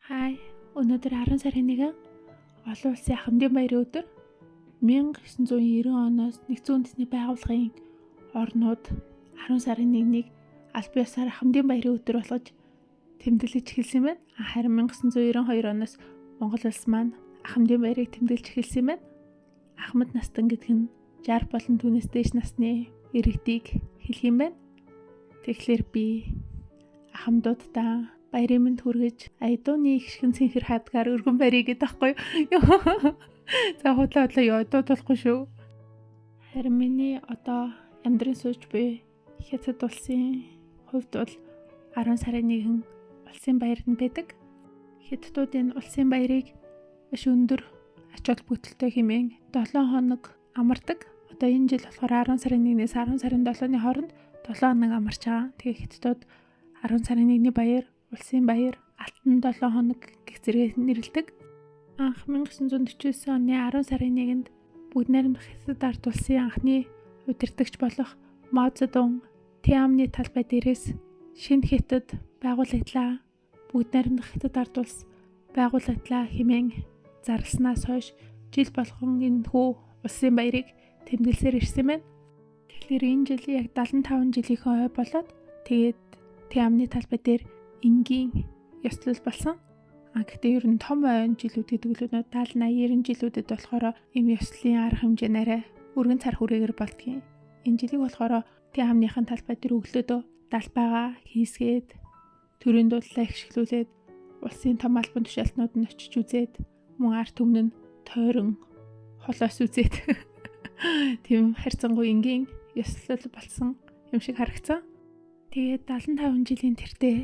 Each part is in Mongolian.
Хай, өнөөдөр 10 сарын 1 олон улсын хамтын баярын өдөр. 1990 оноос нэгдсэн үндэсний байгууллагын орнууд 10 сарын 1-ийг аль биесээр хамтын баярын өдөр болгож тэмдэглэж эхэлсэн байна. Харин 1992 оноос Монгол улс маань хамтын баярыг тэмдэглэж эхэлсэн байна. Ахмад настан гэдэг нь 60 болон түүнээс дээш насны иргэдийг хэлэх юм байна. Тэгэхээр би ахмадуудаа баярын мэнд хүргэж айдууны ихшгэн цэнхэр хадгаар өргөн барья гэдэг байхгүй юу? За худлаа дуудахгүй шүү. Харин миний одоо амьдрын сууж буй Хятад улсын хувьд бол 10 сарын 1 улсын баярд нь байдаг. Хятадуудын улсын баярыг маш өндөр ач холбогдолтой хэмээн 7 хоног амардаг. Одоо энэ жил болохоор 10 сарын 1-ээс 10 сарын 7-ны хооронд 7 хоног амарч байгаа. Тэгээ Хятадууд 10 сарын 1-ний баяр, улсын баяр, алтан 7 хоног гэх зэрэг нэрлэдэг. Анх 1949 оны 10 сарын 1-нд бүгд найрамдах Хятад ард улсын анхны удирдагч болох Мао Цзэдун Тиамны талбай дээрээс шинэ Хятад байгуулагдлаа. Бүгд найрамдах Хятад ард улс байгуулагдлаа хэмээн зарласнаас хойш жил болгон энэ хүү улсын баярыг тэмдэглэсээр ирсэн байна. Тэгэхээр энэ жил яг 75 жилийнхээ хой болоод тэгээд Тиамны талбай дээр энгийн ёслол болсон. Гэхдээ ер нь том ойн жилүүд гэдэг нь 70 80 90 жилүүдэд болохоор ийм ёслолын арга хэмжээ нарай өргөн цар хүрээгээр болдгийн. Энэ жилиг болохоор Тиамныхын талбай дээр өглөөдөө далбайгаа хийсгээд төрийн дуудлаа ихшгэлүүлээд улсын том албан тушаалтнууд нь очиж үзээд мөн арт түмэн нь тойрон холоос үзээд тийм харьцангуй энгийн ёслол болсон юм шиг харагцсан. Тэгээд 75 жилийн тэртээ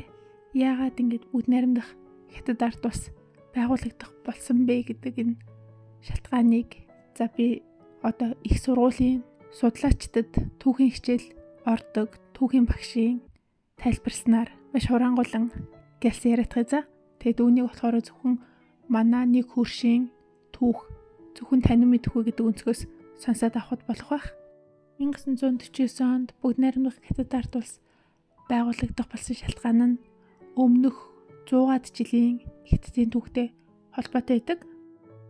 яагаад ингэж бүгд найрамдах Хятад ард улс байгуулагдах болсон бэ гэдэг энэ шалтгааныг за би одоо их сургуулийн судлаачдад түүхийн хичээл ордог түүхийн багшийн тайлбарснаар маш хурангуйлан гэлсэн яриадах за. Тэгээд үүнийг болохоор зөвхөн манай нэг хөршийн түүх зөвхөн танин мэдэх үү гэдэг өнцгөөс сонсоод авахд болох байх. 1949 онд бүгд найрамдах Хятад ард улс байгуулагдах болсон шалтгаан нь өмнөх 100-аад жилийн Хятадын түүхтэй холбоотой байдаг.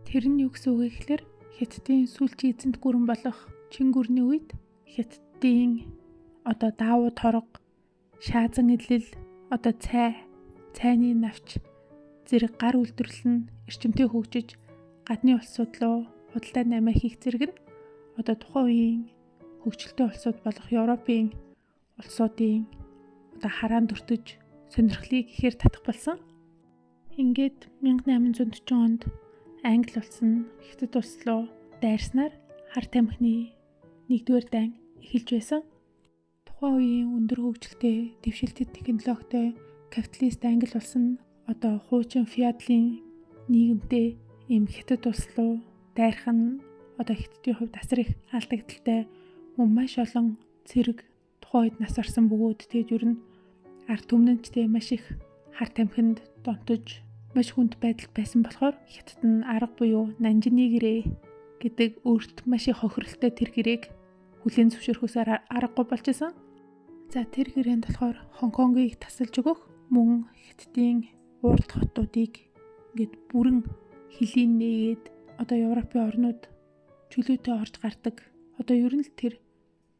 Тэр нь юу гэсэн үг вэ гэхээр Хятадын сүүлчийн эзэнт гүрэн болох Чин гүрний үед Хятадын одоо даавуу торго, шаазан эдлэл, одоо цайны навч зэрэг гар үйлдвэрлэл нь эрчимтэй хөгжиж гадны улсууд руу худалдаа намаа хийх зэрэг нь одоо тухайн үеийн хөгжилтэй улсууд болох Европын улсуудын одоо хараан дүртэж сонирхлыг ихээр татах болсон. Ингээд 1840 онд Англи улс нь Хятад улс руу дайрснаар хар тамхины 1-р дан эхэлж байсан. Тухайн үеийн өндөр хөгжилтэй, дэвшилтэт технологитой капиталист Англи улс нь одоо хуучин феодалын нийгэмтэй ийм Хятад улс руу дайрах нь одоо Хятадын хувьд асар их алдагдaltaй мөн маш олон цэрэг тухайн үед нас орсон бөгөөд тэгээд ер нь ард түмнэнчтэй маш их хар тамхинд донтож маш хүнд байдалд байсан болохоор Хятад нь арга буюу Нанжины гэрээ гэдэг өөрт маш их хохиролтой тэр гэрээг хүлээн зөвшөөрөхөөс аргагүй болчихсон. За тэр гэрээнд болохоор Хонконгийг тасалж өгөх мөн Хятадын урд хотуудыг ингээд бүрэн хилийн нээгээд одоо Европын орнууд чөлөөтэй орж гардаг. Одоо ер нь л тэр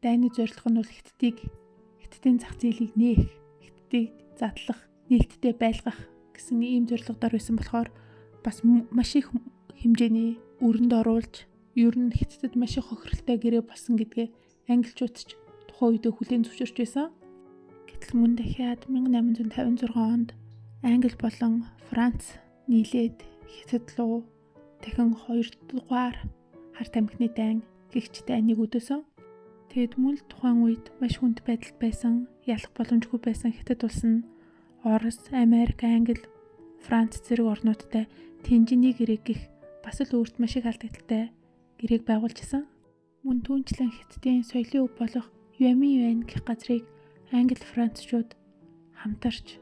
дайны зорилго нь бол Хятадын зах зээлийг нээх, Хятадыг задлах, нээлттэй байлгах гэсэн ийм зорилгодор байсан болохоор бас маш их хэмжээний өрөнд оруулж ер нь Хятадд маш их хохиролтой гэрээ болсон гэдгээ англичууд ч тухайн үедээ хүлээн зөвшөөрч байсан. Гэтэл мөн дахиад 1856 онд Англи болон Франц нийлээд Хятад руу дахин 2 дугаар хар тамхины дайн гэгч дайныг өдөөсөн. Тэгэд мөн л тухайн үед маш хүнд байдалд байсан, ялах боломжгүй байсан Хятад улс нь Орос, Америк, Англи, Франц зэрэг орнуудтай Тэнжиний гэрээг гэх бас л өөрт маш их алдагдaltaй гэрээг байгуулжсэн. Мөн түүнчлэн Хятадын соёлын өв болох Юань гэх газрыг Англи, Францчууд хамтарч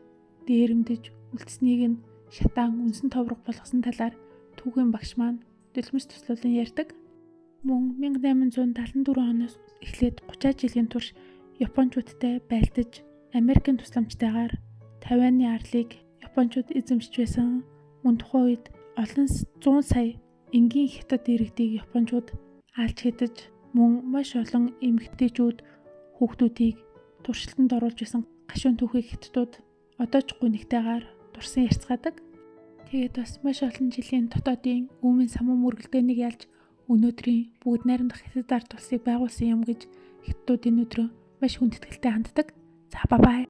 дээрэмдэж үлдсэнийг нь шатаан үнсэн товрог болгосон талаар түүхийн багш маань дэлгэмж туслуулан ярьдаг. Мөн 1874 оноос эхлээд 30 жилийн турш Япончуудтай байлдаж Америкийн тусламжтайгаар Тайваны арлыг Япончууд эзэмшиж байсан Мөн тухайн үед олон 100 сая энгийн хятад иргэдийг Япончууд алж хядаж, мөн маш олон эмэгтэйчүүд хүүхдүүдийг туршилтанд оруулж исэн гашуун түүхийг хятадууд одоо ч гунигтайгаар дурсан ярьцгаадаг. Тэгээд бас маш олон жилийн дотоодын үүмэн самун мөргөлдөөнийг ялж өнөөдрийн бүгд найрамдах хятад ард улсыг байгуулсан юм гэж хятадууд энэ өдрөө маш хүндэтгэлтэй ханддаг. За бай бай.